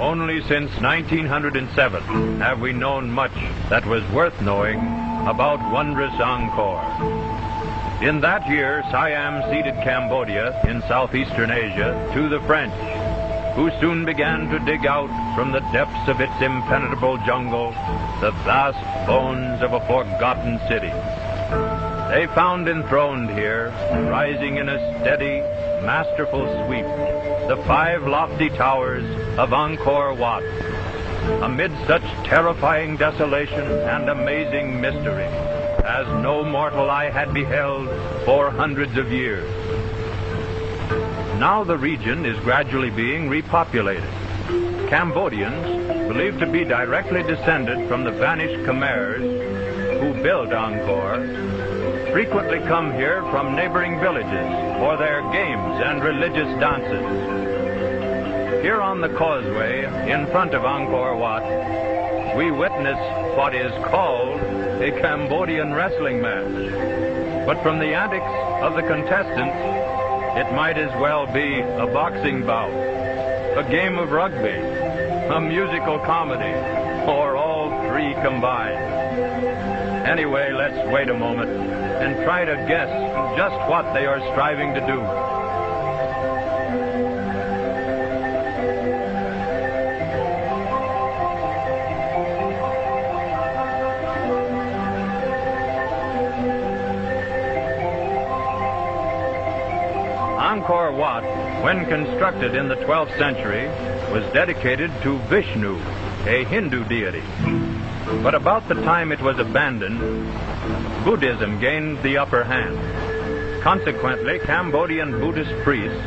Only since 1907 have we known much that was worth knowing about wondrous Angkor. In that year, Siam ceded Cambodia in southeastern Asia to the French, who soon began to dig out from the depths of its impenetrable jungle the vast bones of a forgotten city. They found enthroned here, rising in a steady, masterful sweep, the 5 lofty towers of Angkor Wat. Amid such terrifying desolation and amazing mystery as no mortal eye had beheld for hundreds of years. Now the region is gradually being repopulated. Cambodians, believed to be directly descended from the vanished Khmers who built Angkor, frequently come here from neighboring villages for their games and religious dances. Here on the causeway in front of Angkor Wat, we witness what is called a Cambodian wrestling match. But from the antics of the contestants, it might as well be a boxing bout, a game of rugby, a musical comedy, or all 3 combined. Anyway, let's wait a moment and try to guess just what they are striving to do. Angkor Wat, when constructed in the 12th century, was dedicated to Vishnu, a Hindu deity. But about the time it was abandoned, Buddhism gained the upper hand. Consequently, Cambodian Buddhist priests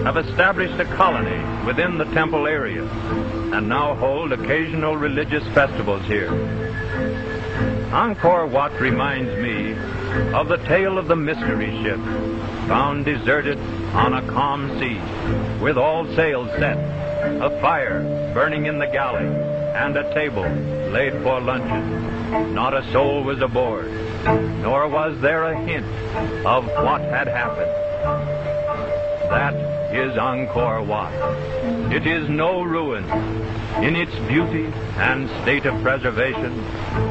have established a colony within the temple area and now hold occasional religious festivals here. Angkor Wat reminds me of the tale of the mystery ship found deserted on a calm sea, with all sails set, a fire burning in the galley, and a table laid for luncheon. Not a soul was aboard, nor was there a hint of what had happened. That is Angkor Wat. It is no ruin. In its beauty and state of preservation,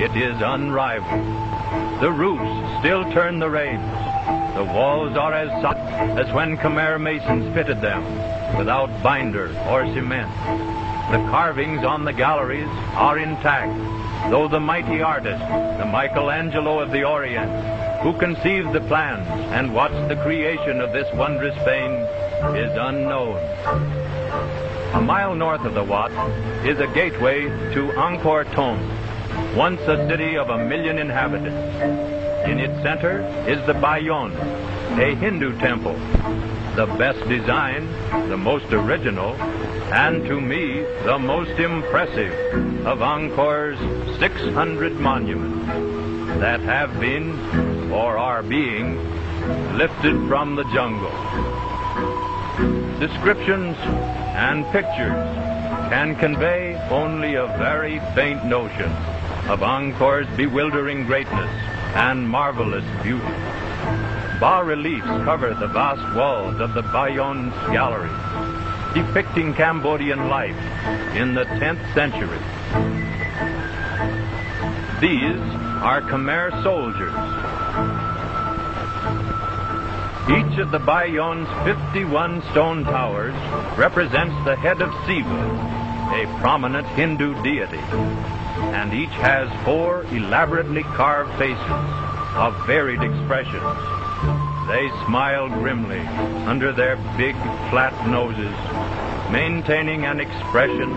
it is unrivaled. The roofs still turn the rails. The walls are as solid as when Khmer masons fitted them, without binder or cement. The carvings on the galleries are intact, though the mighty artist, the Michelangelo of the Orient, who conceived the plans and watched the creation of this wondrous fane, is unknown. A mile north of the Wat is a gateway to Angkor Thom, once a city of 1 million inhabitants. In its center is the Bayon, a Hindu temple, the best designed, the most original, and to me, the most impressive of Angkor's 600 monuments that have been, or are being, lifted from the jungle. Descriptions and pictures can convey only a very faint notion of Angkor's bewildering greatness and marvelous beauty. Bas-reliefs cover the vast walls of the Bayon's gallery, depicting Cambodian life in the 10th century. These are Khmer soldiers. Each of the Bayon's 51 stone towers represents the head of Siva, a prominent Hindu deity, and each has 4 elaborately carved faces of varied expressions. They smile grimly under their big, flat noses, maintaining an expression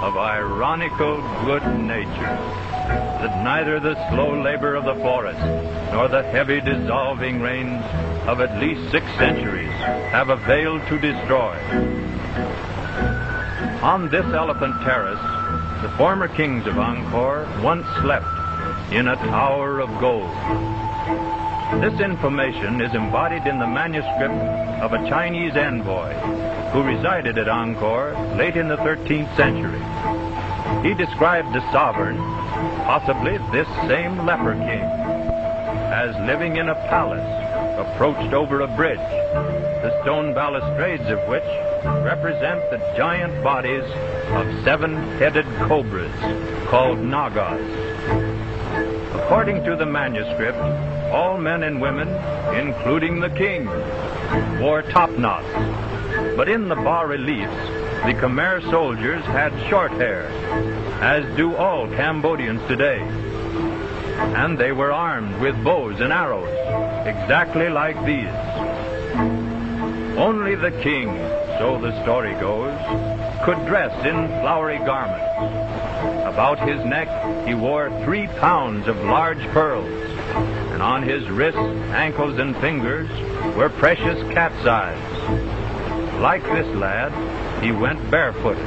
of ironical good nature that neither the slow labor of the forest nor the heavy dissolving rains of at least 6 centuries have availed to destroy. On this elephant terrace, the former kings of Angkor once slept in a tower of gold. This information is embodied in the manuscript of a Chinese envoy who resided at Angkor late in the 13th century. He described the sovereign, possibly this same leper king, as living in a palace approached over a bridge, the stone balustrades of which represent the giant bodies of 7-headed cobras called Nagas. According to the manuscript, all men and women, including the king, wore topknots. But in the bas-reliefs, the Khmer soldiers had short hair, as do all Cambodians today. And they were armed with bows and arrows, exactly like these. Only the king, so the story goes, could dress in flowery garments. About his neck he wore 3 pounds of large pearls, and on his wrists, ankles, and fingers were precious cat's eyes. Like this lad, he went barefooted,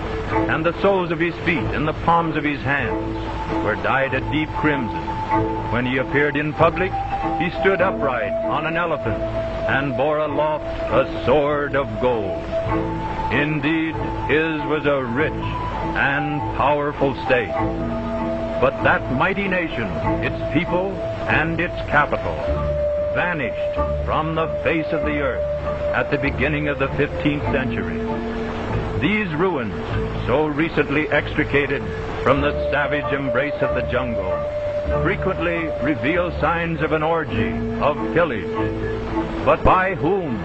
and the soles of his feet and the palms of his hands were dyed a deep crimson. When he appeared in public, he stood upright on an elephant and bore aloft a sword of gold. Indeed, his was a rich and powerful state. But that mighty nation, its people, and its capital vanished from the face of the earth at the beginning of the 15th century. These ruins, so recently extricated from the savage embrace of the jungle, frequently reveal signs of an orgy of pillage. But by whom?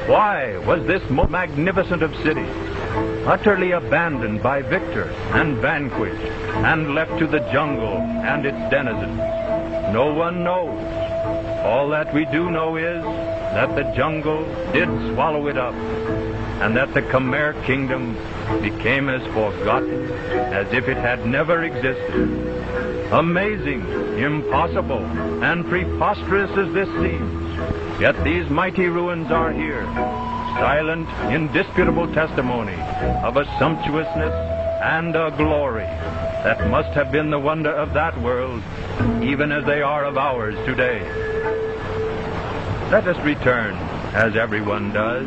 Why was this most magnificent of cities utterly abandoned by victors and vanquished and left to the jungle and its denizens? No one knows. All that we do know is that the jungle did swallow it up, and that the Khmer kingdom became as forgotten as if it had never existed. Amazing, impossible, and preposterous as this seems, yet these mighty ruins are here, silent, indisputable testimony of a sumptuousness and a glory that must have been the wonder of that world, even as they are of ours today. Let us return, as everyone does,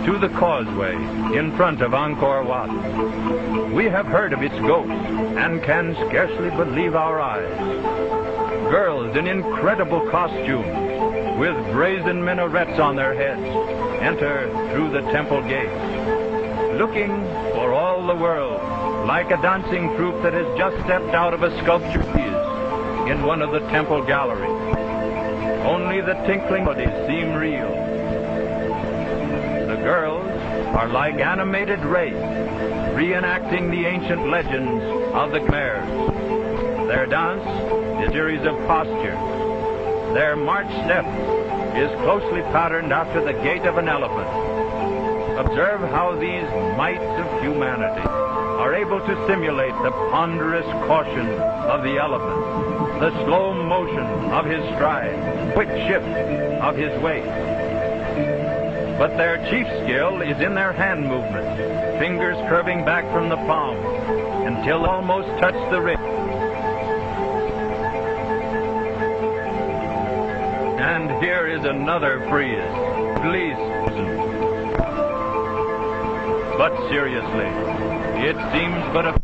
to the causeway in front of Angkor Wat. We have heard of its ghost and can scarcely believe our eyes. Girls in incredible costumes, with brazen minarets on their heads, enter through the temple gates, looking for all the world like a dancing troupe that has just stepped out of a sculpture piece in one of the temple galleries. Only the tinkling bodies seem real. The girls are like animated wraiths, reenacting the ancient legends of the Khmers. Their dance is a series of postures. Their march step is closely patterned after the gait of an elephant. Observe how these mites of humanity are able to simulate the ponderous caution of the elephant, the slow motion of his stride, quick shift of his weight. But their chief skill is in their hand movements, fingers curving back from the palm until they almost touch the wrist. And here is another frieze, please. But seriously, it seems but a